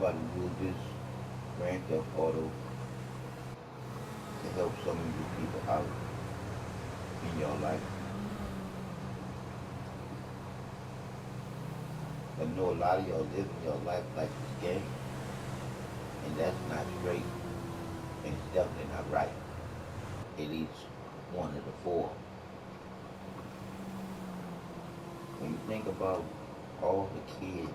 about to do this Grand Theft Auto to help some of you people out in your life. I know a lot of y'all live in your life like this game, and that's not straight, and it's definitely not right. At least one of the four. When you think about all the kids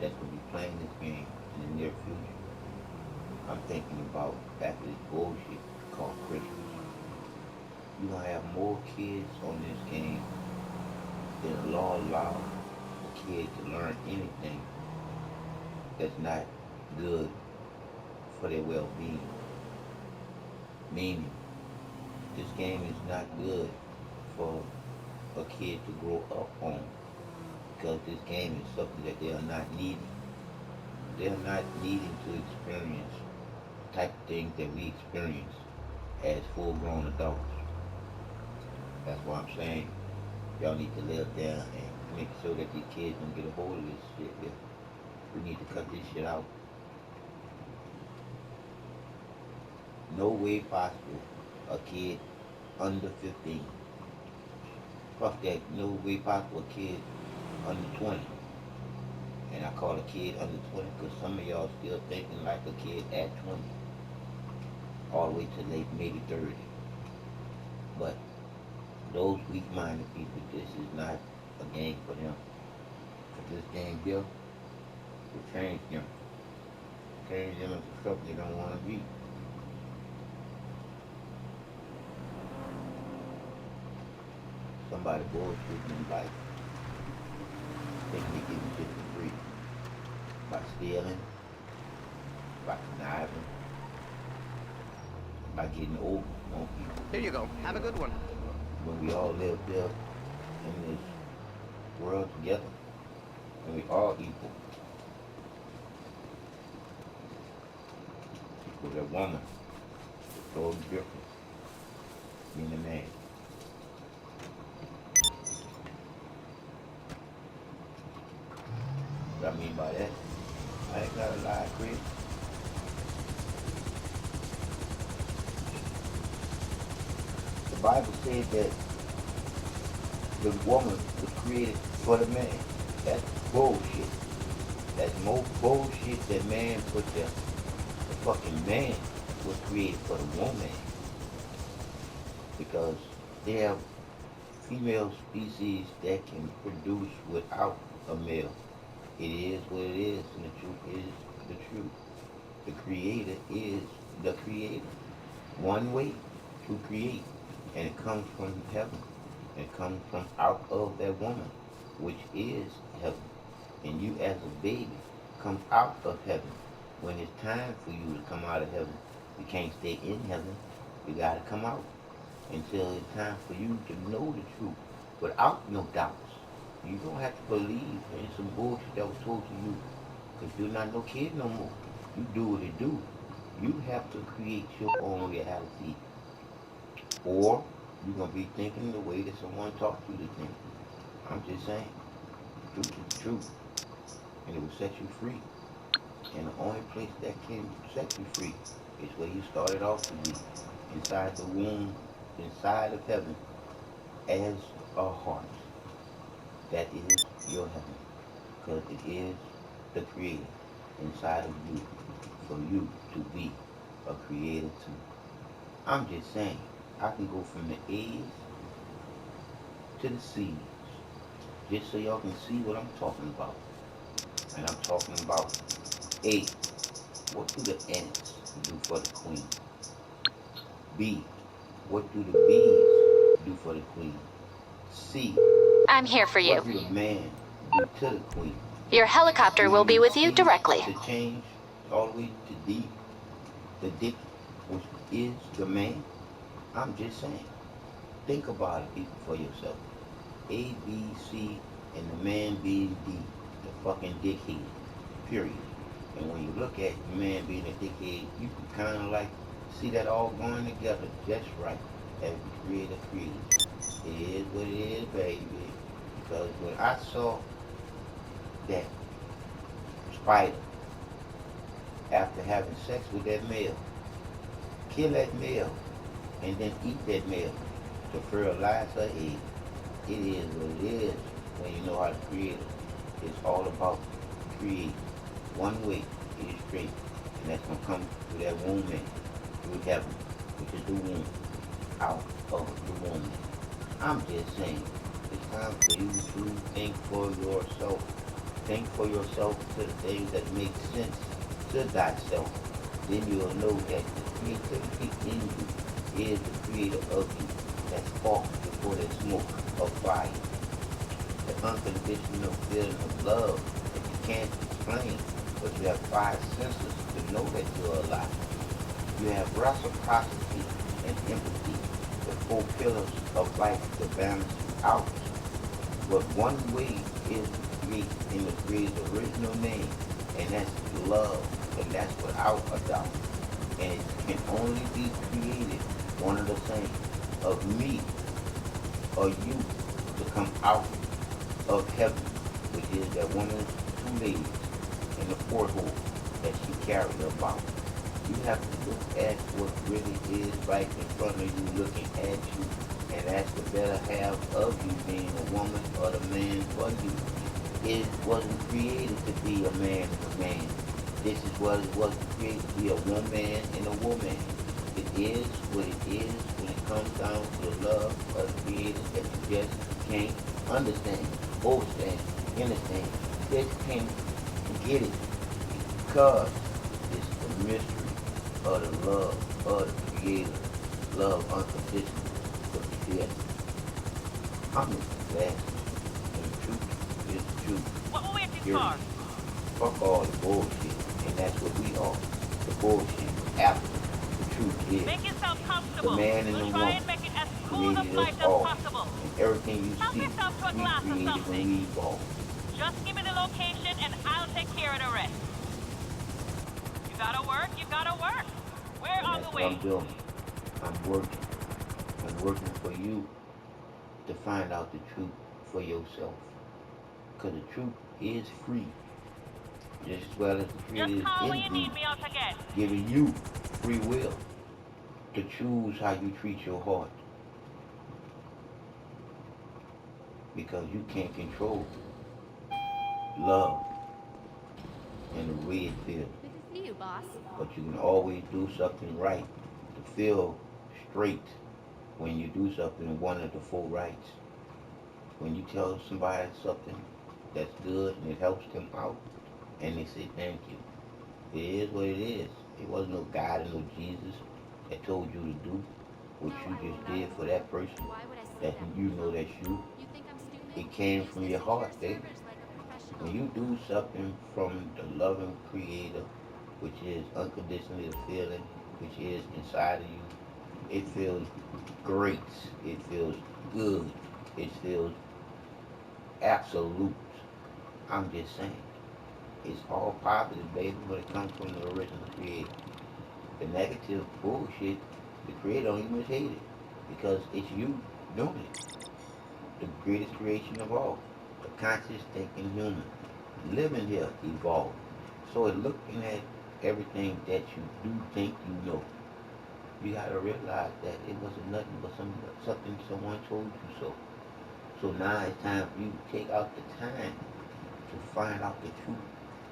that will be playing this game in the near future, I'm thinking about back to this bullshit called Christmas. You're gonna have more kids on this game than the law allows a kid to learn anything that's not good for their well-being. Meaning, this game is not good for a kid to grow up on, because this game is something that they are not needing. They're not needing to experience the type of things that we experience as full-grown adults. That's why I'm saying y'all need to live down and make sure that these kids don't get a hold of this shit. We need to cut this shit out. No way possible a kid under 15. Fuck that. No way possible a kid under 20. And I call a kid under 20 because some of y'all still thinking like a kid at 20. All the way to late, maybe 30. But those weak-minded people, this is not a game for them. Because this game here will change them. Change them into something they don't want to be. Somebody bullshitting in life, thinking they getting shit for free. By stealing, by conniving, by getting over on people. Here you go. Have a good one. When we all live there in this world together, and we all equal. With a woman, it's totally different. Being a man. What I mean by that, I ain't gotta lie, Chris. The Bible said that the woman was created for the man. That's bullshit. That's more bullshit than man put there. The fucking man was created for the woman. Because they have female species that can produce without a male. It is what it is, and the truth is the truth. The creator is the creator. One way to create, and it comes from heaven. It comes from out of that woman, which is heaven. And you as a baby come out of heaven. When it's time for you to come out of heaven, you can't stay in heaven. You gotta come out until it's time for you to know the truth without no doubts. You don't have to believe in some bullshit that was told to you, because you're not no kid no more. You do what it do. You have to create your own reality, or you're going to be thinking the way that someone taught you to think. I'm just saying, truth is truth, and it will set you free. And the only place that can set you free is where you started off to be, inside the womb, inside of heaven, as a heart. That is your heaven, because it is the creator inside of you, for you to be a creator too. I'm just saying, I can go from the A's to the C's, just so y'all can see what I'm talking about. And I'm talking about A, what do the ants do for the queen? B, what do the bees do for the queen? C, I'm here for you. what do the man do to the queen? Your helicopter will be with you C, directly. to change all the way to D, the dick, which is the man. I'm just saying, think about it, people, for yourself. A, B, C, and the man being D, the fucking dickhead, period. And when you look at the man being a dickhead, you can kind of like see that all going together just right, as the creator created. It is what it is, baby. Because when I saw that spider after having sex with that male. Kill that male and then eat that male to fertilize her egg. It is what it is when you know how to create it. It's all about create. One way is straight, and that's gonna come through that womb man, through heaven, which is the womb, out of the womb. I'm just saying, it's time for you to think for yourself. Think for yourself to the things that make sense to thyself. Then you'll know that the creativity in you is the creator of you. That spark before that smoke of fire. The unconditional feeling of love that you can't explain, but you have five senses to know that you're alive. You have reciprocity and empathy, the four pillars of life to balance you out. But one way is to create in the Creator's original name, and that's love, and that's without a doubt. And it can only be created, one of the same, of me or you to come out of heaven, which is that woman's two ladies in the porthole that she carried about. You have to look at what really is right in front of you, looking at you, and that's the better half of you being a woman or the man for you. It wasn't created to be a man and a man. This is what it was created to be, a woman and a woman. It is what it is when it comes down to the love of the Creator that you just can't understand, overstand, understand. Just can't get it because it's the mystery of the love of the Creator, love unconditional for the Creator. I'm just glad, and the truth is the truth. What are we waiting Period. for? Fuck all the bullshit, and that's what we are. The bullshit. After the truth is, Make yourself the comfortable. man and the We'll try woman and make it as smooth a created flight us as all, possible. and everything you Help see, yourself to a we glass of created when something. we evolved. Just give me the location and I'll take care of the rest. You gotta work, you gotta work. We're And on that's the what I'm way. doing. I'm working. I'm working for you to find out the truth for yourself. Because the truth is free, just as well as the Just Creator call is when in you free, need me out again. giving you free will to choose how you treat your heart. Because you can't control love and the way it feels. Good to see you, boss. But you can always do something right to feel straight when you do something one of the four rights. When you tell somebody something that's good and it helps them out and they say thank you. It is what it is. It wasn't no God and no Jesus that told you to do what No, I you will just not. did for that person Why would I say that that? you know that's you. You think I'm stupid? It came Use from the your secure heart, baby. servers like a professional. When you do something from the loving creator, which is unconditionally the feeling, which is inside of you, it feels great. It feels good. It feels absolute. I'm just saying. It's all positive, baby, when it comes from the original creator. The negative bullshit, the creator don't even hate it. Because it's you doing it. The greatest creation of all. The conscious thinking human. Living here evolved. So in looking at everything that you do think you know, you gotta realize that it wasn't nothing but something someone told you so. So now it's time for you to take out the time to find out the truth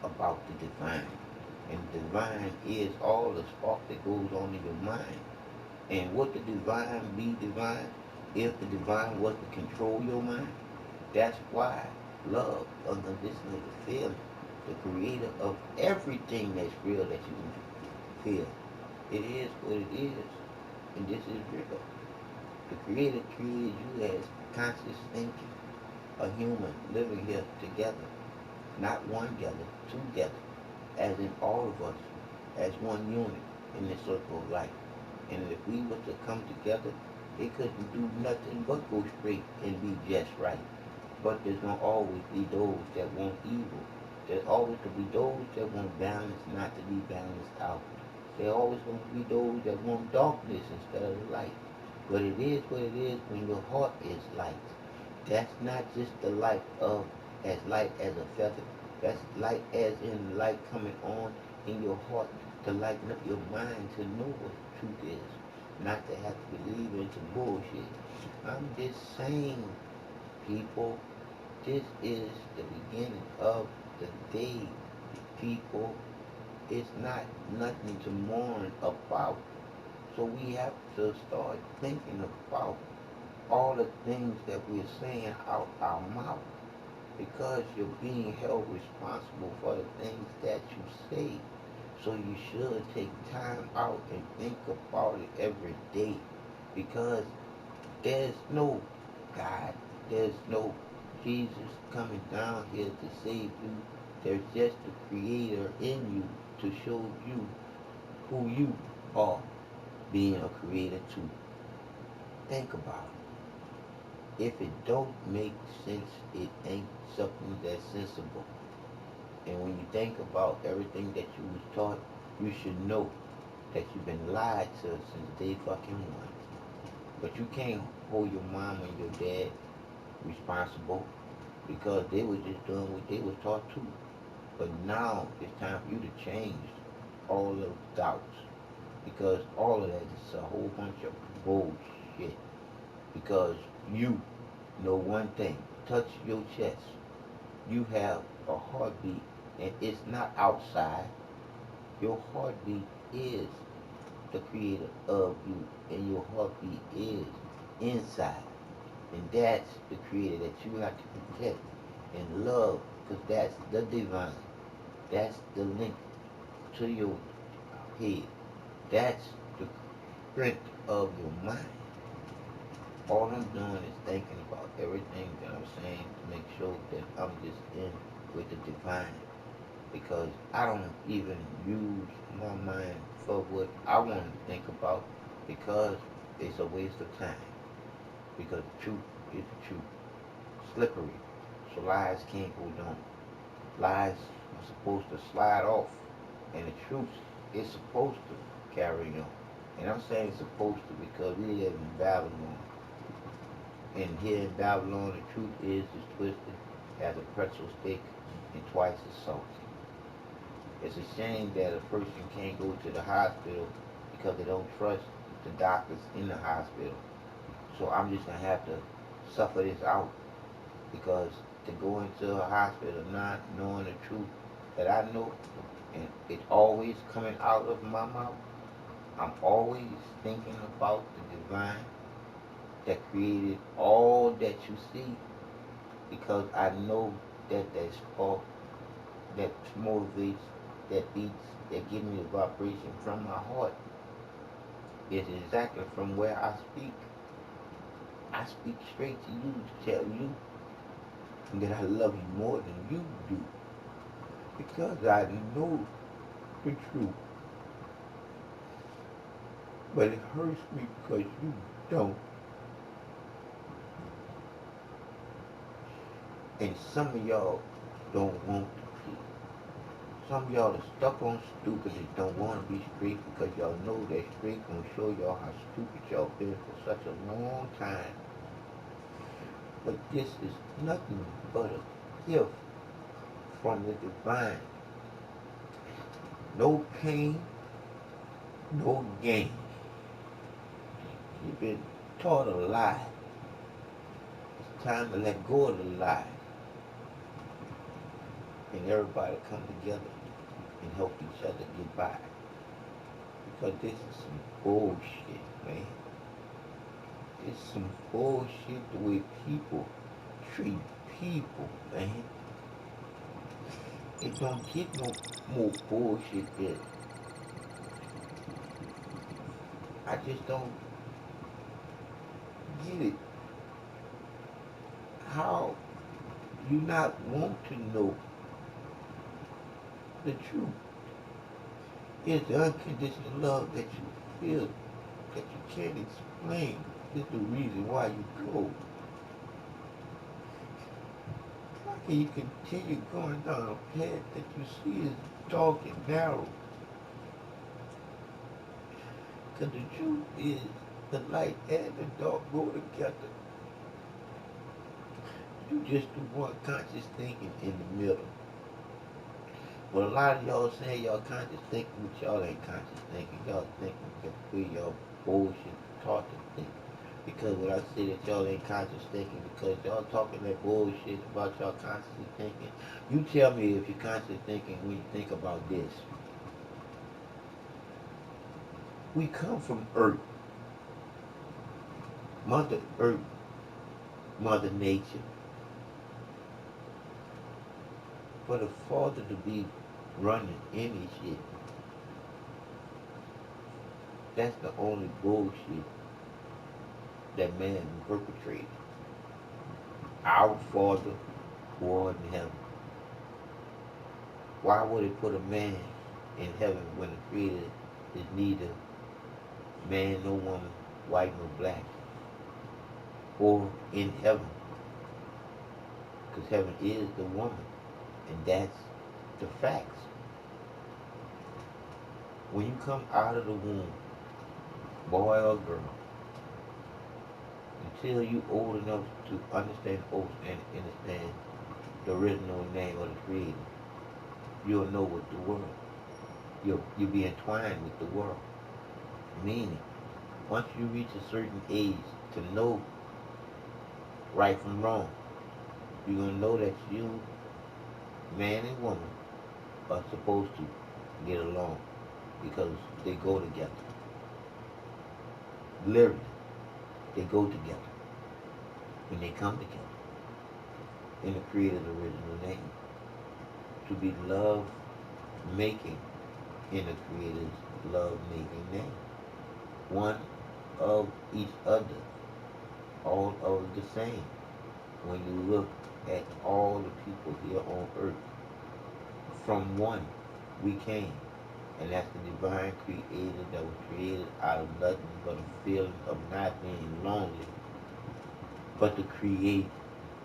about the divine. And the divine is all the spark that goes on in your mind. And would the divine be divine if the divine was to control your mind? That's why love, unconditional feeling, the creator of everything that's real that you can feel. It is what it is, and this is real. The creator created you as conscious thinking, a human living here together, not one together, two together, as in all of us, as one unit in this circle of life. And if we were to come together, it couldn't do nothing but go straight and be just right. But there's gonna always be those that want evil. There's always gonna be those that want balance not to be balanced out. There's always gonna be those that want darkness instead of light. But it is what it is when your heart is light. That's not just the light of as light as a feather. That's light as in light coming on in your heart to lighten up your mind to know what the truth is. Not to have to believe into bullshit. I'm just saying, people, this is the beginning of the day, people. It's not nothing to mourn about. So we have to start thinking about all the things that we're saying out our mouth because you're being held responsible for the things that you say. So you should take time out and think about it every day because there's no God, there's no Jesus coming down here to save you. There's just the Creator in you to show you who you are, being a creator too. Think about it. If it don't make sense, it ain't something that's sensible. And when you think about everything that you was taught, you should know that you've been lied to since day fucking one. But you can't hold your mom and your dad responsible because they were just doing what they was taught to. But now it's time for you to change all those doubts because all of that is a whole bunch of bullshit. Because you know one thing, touch your chest. You have a heartbeat and it's not outside. Your heartbeat is the creator of you and your heartbeat is inside. And that's the creator that you have to protect and love because that's the divine. That's the link to your head. That's the strength of your mind. All I'm doing is thinking about everything that I'm saying to make sure that I'm just in with the divine. Because I don't even use my mind for what I want to think about because it's a waste of time. Because the truth is the truth. Slippery. So lies can't go down. Lies are supposed to slide off. And the truth is supposed to carry on. And I'm saying supposed to because we live in Babylon. And here in Babylon, the truth is twisted as a pretzel stick and twice as salty. It's a shame that a person can't go to the hospital because they don't trust the doctors in the hospital. So I'm just gonna have to suffer this out because to go into a hospital not knowing the truth that I know and it's always coming out of my mouth, I'm always thinking about the divine that created all that you see because I know that that spark that motivates, that beats, that gives me the vibration from my heart is exactly from where I speak. I speak straight to you to tell you that I love you more than you do because I know the truth. But it hurts me because you don't. And some of y'all don't want to be. Some of y'all are stuck on stupid and don't want to be straight because y'all know that straight gonna show y'all how stupid y'all been for such a long time. But this is nothing but a gift from the divine. No pain, no gain. You've been taught a lie. It's time to let go of the lie. And everybody come together and help each other get by. Because this is some bullshit, man. It's some bullshit the way people treat people, man. It don't get no more bullshit than I just don't get it. How you not want to know the truth? It's the unconditional love that you feel that you can't explain. Is the reason why you go. How can you continue going down a path that you see is dark and narrow? Because the truth is the light and the dark go together. You just do one conscious thinking in the middle. But a lot of y'all saying y'all conscious thinking, but y'all ain't conscious thinking. Y'all thinking the way y'all bullshit taught to think. Because when I say that y'all ain't conscious thinking, because y'all talking that bullshit about y'all consciously thinking, you tell me if you're conscious thinking when you think about this. We come from Earth, Mother Earth, Mother Nature. For the father to be running any shit, that's the only bullshit that man perpetrated. Our Father who art in heaven. Why would it put a man in heaven when the Creator is neither man nor woman, white nor black, or in heaven? Because heaven is the woman, and that's the facts. When you come out of the womb, boy or girl, until you old enough to understand and understand the original name of the Creator, you'll know what the world. You'll be entwined with the world. Meaning, once you reach a certain age to know right from wrong, you're gonna know that you, man and woman, are supposed to get along because they go together. Literally, they go together when they come together in the Creator's original name to be love making in the Creator's love making name. One of each other, all of the same. When you look at all the people here on earth, from one we came. And that's the divine creator that was created out of nothing but a feeling of not being lonely, but to create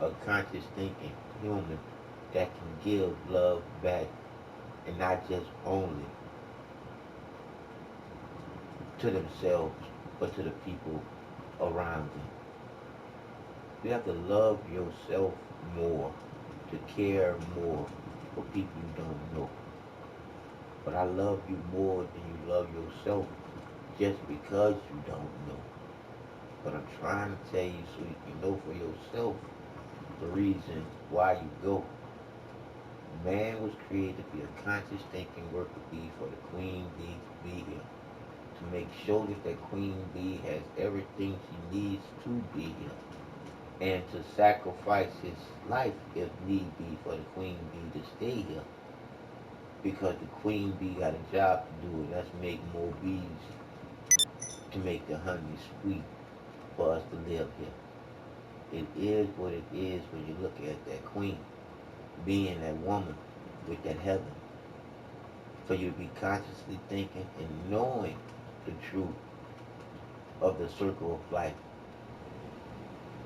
a conscious thinking human that can give love back, and not just only to themselves, but to the people around them. You have to love yourself more, to care more for people you don't know. But I love you more than you love yourself just because you don't know. But I'm trying to tell you so you can know for yourself the reason why you go. Man was created to be a conscious thinking worker bee for the queen bee to be here. To make sure that that queen bee has everything she needs to be here. And to sacrifice his life if need be for the queen bee to stay here. Because the queen bee got a job to do, and that's make more bees to make the honey sweet for us to live here. It is what it is when you look at that queen being that woman with that heaven. For you to be consciously thinking and knowing the truth of the circle of life.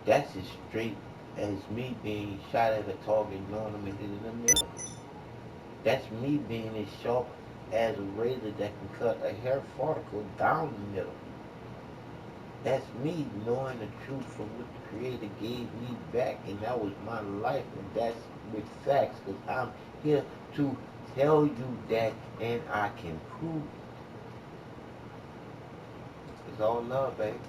That's as straight as me being shot at a target knowing I'm in the middle. That's me being as sharp as a razor that can cut a hair follicle down the middle. That's me knowing the truth from what the Creator gave me back, and that was my life, and that's with facts, because I'm here to tell you that, and I can prove it. It's all love, baby.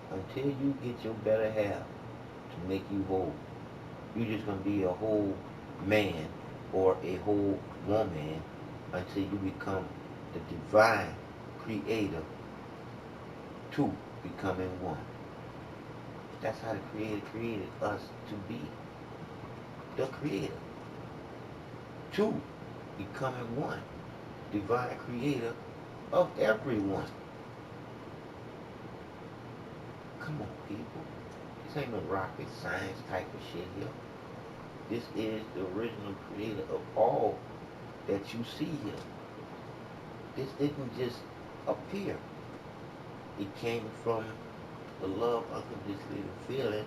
Until you get your better half to make you whole, you're just going to be a whole man or a whole woman until you become the divine creator two becoming one. That's how the Creator created us to be. The Creator. Two becoming one. Divine creator of everyone. Come on, people. This ain't no rocket science type of shit here. This is the original creator of all that you see here. This didn't just appear. It came from the love unconditionally feeling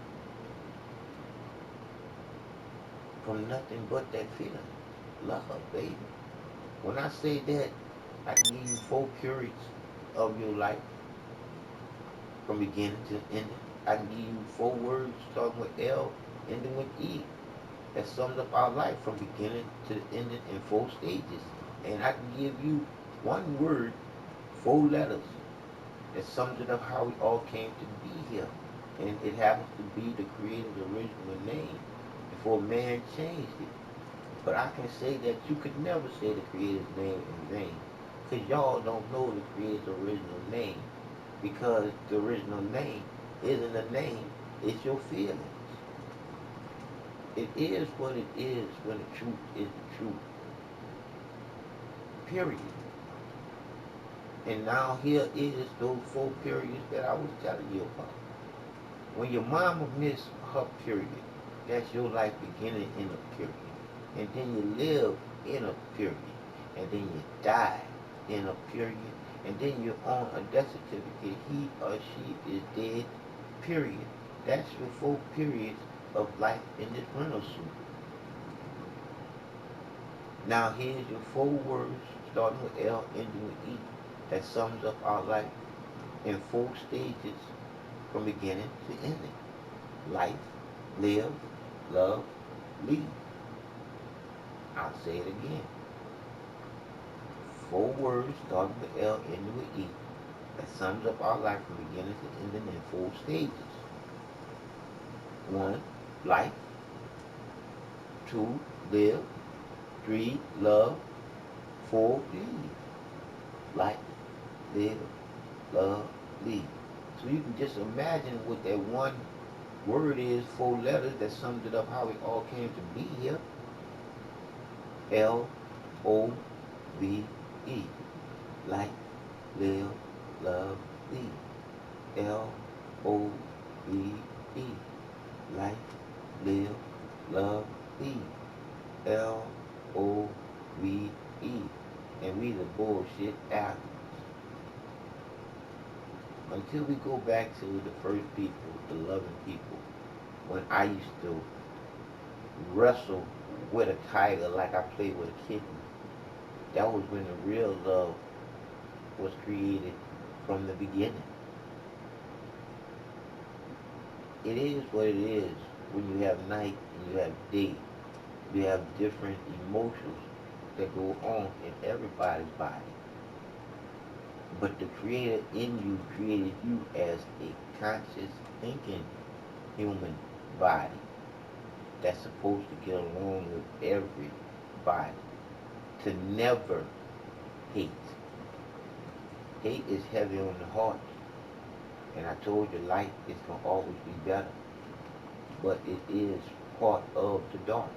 from nothing but that feeling. Love, baby. When I say that, I can give you 4 periods of your life from beginning to ending. I can give you 4 words starting with L, ending with E. that sums up our life from beginning to ending in 4 stages. And I can give you one word, 4 letters, that sums it up how we all came to be here. And it happens to be the Creator's original name before man changed it. But I can say that you could never say the Creator's name in vain. Because y'all don't know the Creator's original name. Because the original name isn't a name, it's your feelings. It is what it is when the truth is the truth. Period. And now here is those 4 periods that I was telling you about. When your mama missed her period, that's your life beginning in a period. And then you live in a period. And then you die in a period. And then you're on a death certificate. He or she is dead, period. That's your 4 periods of life in this rental suit. Now here's your 4 words, starting with L, ending with E, that sums up our life in 4 stages from beginning to ending. Life, live, love, lead. I'll say it again. 4 words, starting with L, ending with E, that sums up our life from beginning to ending in 4 stages. 1, life. 2, live. 3, love. 4, lead. Life, live, love, lead. So you can just imagine what that one word is, 4 letters, that sums it up how we all came to be here. LOVE. Life, live, love, lead. LOVE. Life, live, love, lead. LOVE. And we the bullshit athletes. Until we go back to the first people, the loving people, when I used to wrestle with a tiger like I played with a kitten. That was when the real love was created from the beginning. It is what it is when you have night and you have day. You have different emotions that go on in everybody's body. But the Creator in you created you as a conscious, thinking human body that's supposed to get along with everybody. To never hate. Hate is heavy on the heart. And I told you light is going to always be better. But it is part of the dark.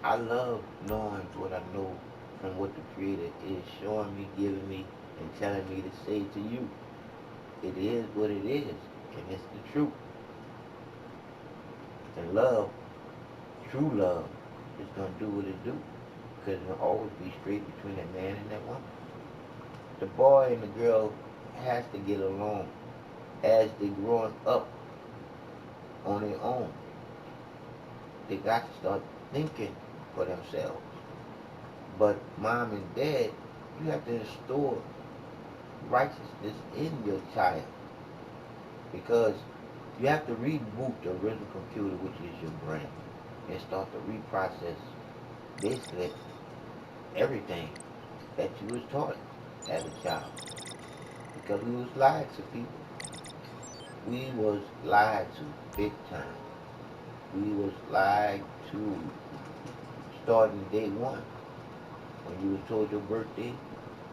I love knowing what I know from what the Creator is showing me, giving me, and telling me to say to you. It is what it is, and it's the truth. And love, true love, is going to do what it do. Because it will always be straight between that man and that woman. The boy and the girl has to get along as they growing up on their own. They got to start thinking for themselves. But mom and dad, you have to instill righteousness in your child. Because you have to reboot the original computer, which is your brain, and start to reprocess basically everything that you was taught as a child. Because we was lied to, people. We was lied to big time. We was lied to starting day one. When you was told your birthday,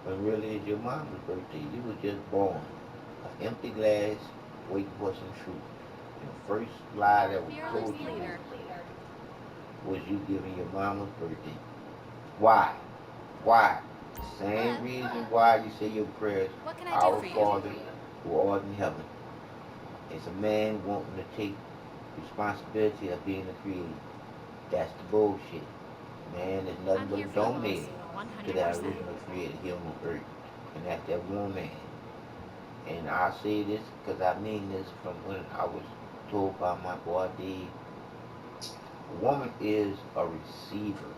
when really it's your mama's birthday. You was just born. An empty glass waiting for some truth. And the first lie that was Fearless told to you leader. was you giving your mama's birthday. Why? Why? The same Hello. reason why you say your prayers, What can I do Our for you? Father who art in heaven. It's a man wanting to take responsibility of being a creator. That's the bullshit. Man is nothing I'm but here a for you, boss. donator to that 100%. original creator here on earth. And that's that woman. And I say this because I mean this from when I was told by my boy Dave. A woman is a receiver.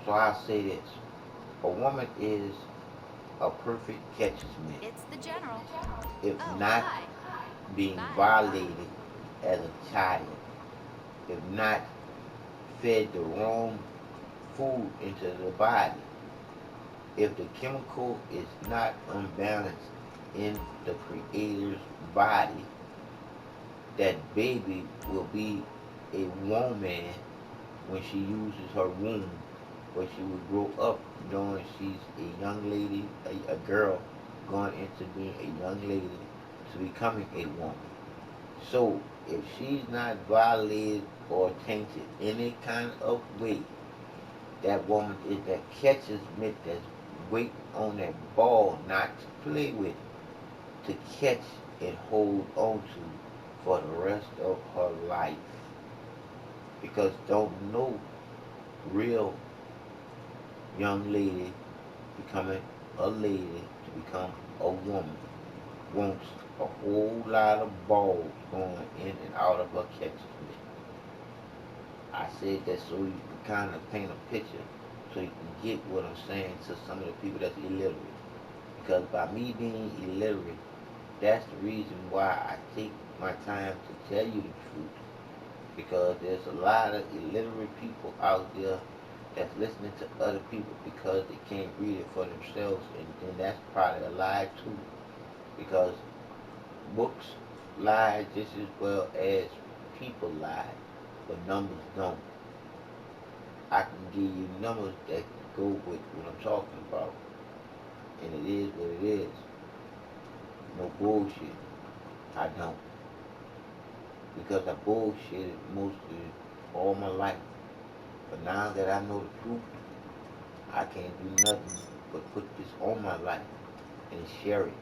So I say this. A woman is a perfect catches man. It's the general. If Oh, not hi. being Bye. violated as a child. if not fed the wrong food into the body, if the chemical is not unbalanced in the creator's body, that baby will be a woman when she uses her womb, but she will grow up knowing she's a young lady, a girl going into being a young lady to becoming a woman. So if she's not violated or tainted any kind of way, that woman is that catcher's mitt that's waiting on that ball not to play with, to catch and hold on to for the rest of her life. Because don't no real young lady becoming a lady to become a woman wants a whole lot of balls going in and out of her catcher's mitt. I said that so you can kind of paint a picture so you can get what I'm saying to some of the people that's illiterate. Because by me being illiterate, that's the reason why I take my time to tell you the truth. Because there's a lot of illiterate people out there that's listening to other people because they can't read it for themselves, and that's probably a lie too. Because books lie just as well as people lie, but numbers don't. I can give you numbers that go with what I'm talking about, and it is what it is. No bullshit. I don't. Because I bullshitted mostly all my life. But now that I know the truth, I can't do nothing but put this on my life and share it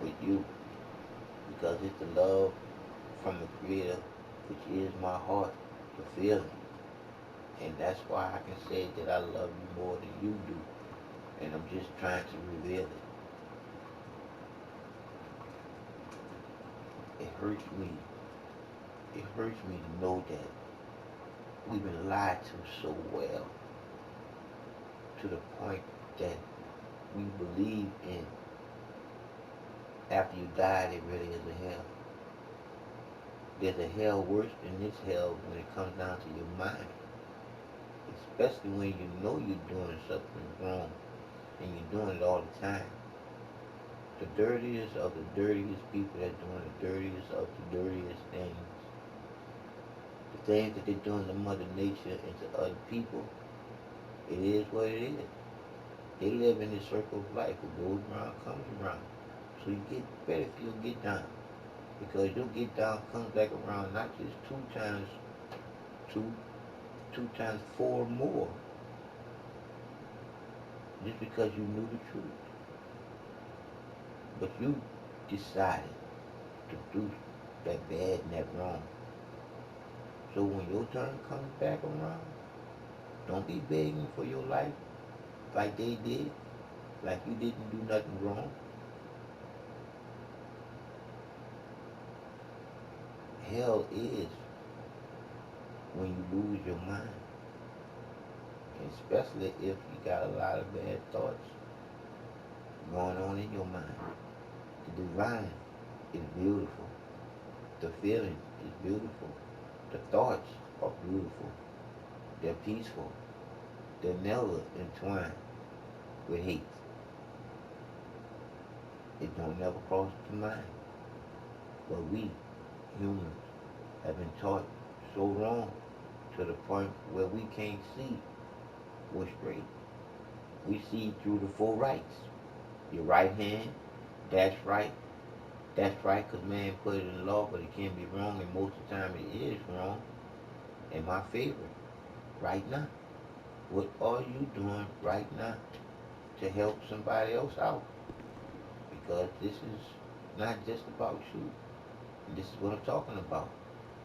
with you. Because it's the love from the Creator, which is my heart, the feeling. And that's why I can say that I love you more than you do. And I'm just trying to reveal it. It hurts me. It hurts me to know that we've been lied to so well, to the point that we believe in after you die there really is a hell. There's a hell worse than this hell when it comes down to your mind. Especially when you know you're doing something wrong and you're doing it all the time. The dirtiest of the dirtiest people that are doing the dirtiest of the dirtiest things. The things that they're doing to Mother Nature and to other people, it is what it is. They live in this circle of life. What goes around comes around. So you get better if you'll get down. Because your get down comes back around not just two, two times four more. Just because you knew the truth. But you decided to do that bad and that wrong. So when your turn comes back around, don't be begging for your life like they did, like you didn't do nothing wrong. Hell is when you lose your mind, especially if you got a lot of bad thoughts going on in your mind. The divine is beautiful. The feeling is beautiful. The thoughts are beautiful. They're peaceful. They're never entwined with hate. It don't never cross the mind. But we, humans, have been taught so wrong to the point where we can't see what's straight. We see through the four rights. Your right hand, that's right. That's right because man put it in law, but it can be wrong, and most of the time it is wrong. In my favor, right now. What are you doing right now to help somebody else out? Because this is not just about you. This is what I'm talking about.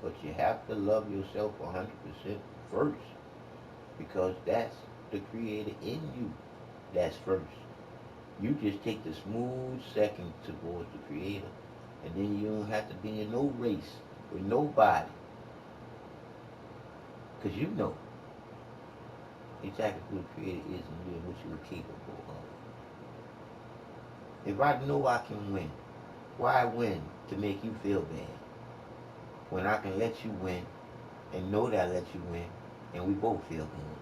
But you have to love yourself 100% first. Because that's the creator in you. That's first. You just take the smooth second towards the creator. And then you don't have to be in no race with nobody. Because you know exactly who the creator is in you and what you are capable of. If I know I can win, why win to make you feel bad? When I can let you win and know that I let you in, and we both feel good.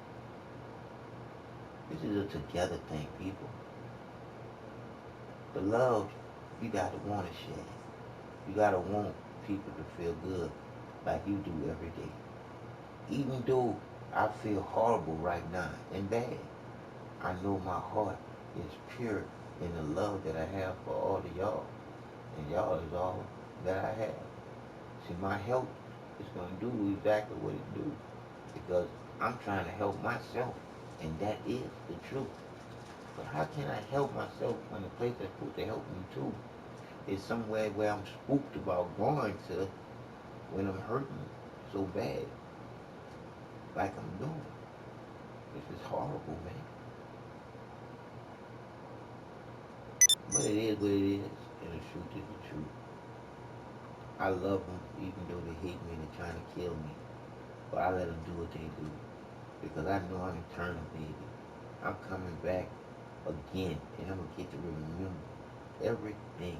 This is a together thing, people. The love, you gotta want to share. You gotta want people to feel good like you do every day. Even though I feel horrible right now and bad, I know my heart is pure in the love that I have for all of y'all. And y'all is all that I have. See, my help is going to do exactly what it do. Because I'm trying to help myself. And that is the truth. But how can I help myself when the place that's supposed to help me too is somewhere where I'm spooked about going to when I'm hurting so bad, like I'm doing? This is horrible, man. But it is what it is, and the truth is the truth. I love them, even though they hate me and they're trying to kill me. But I let them do what they do, because I know I'm eternal, baby. I'm coming back again, and I'm going to get to remember everything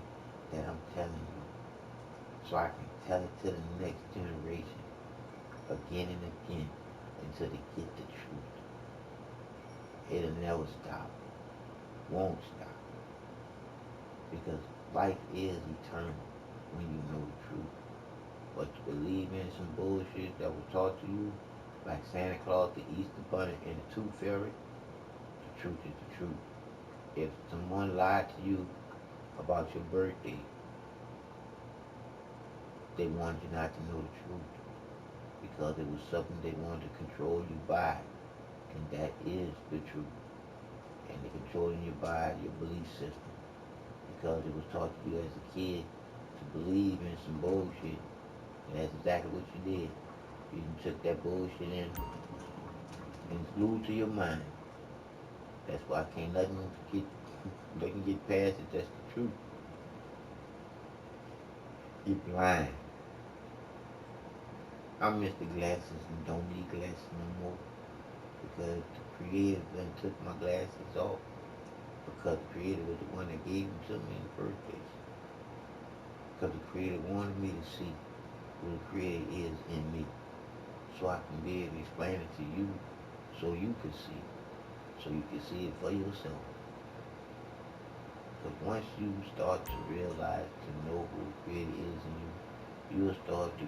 that I'm telling you, so I can tell it to the next generation again and again until they get the truth. It'll never stop, won't stop, because life is eternal when you know the truth. But to believe in some bullshit that was taught to you, like Santa Claus, the Easter Bunny, and the Tooth Fairy, the truth is the truth. If someone lied to you about your birthday, they wanted you not to know the truth because it was something they wanted to control you by, and that is the truth. And they're controlling you by your belief system because it was taught to you as a kid to believe in some bullshit, and that's exactly what you did. You took that bullshit in and it's glued to your mind. That's why can't nothing get they can get past it. That's the truth. You're blind. I miss the glasses and don't need glasses no more because the creator then took my glasses off because the creator was the one that gave them to me in the first place. Because the creator wanted me to see who the creator is in me so I can be able to explain it to you so you can see. So you can see it for yourself. Because once you start to realize, to know who the creator is in you, you will start to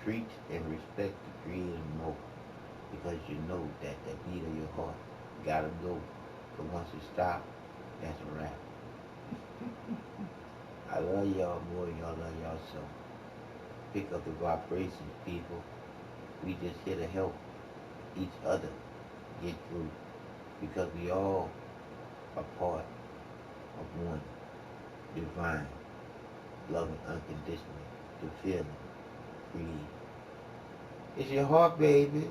treat and respect the creator more. Because you know that the beat of your heart gotta go. But once it stops, that's a wrap. I love y'all more than y'all love yourself. Pick up the vibrations, people. We just here to help each other get through. Because we all are part of one divine, loving unconditionally, the feeling, creative. It's your heart, baby.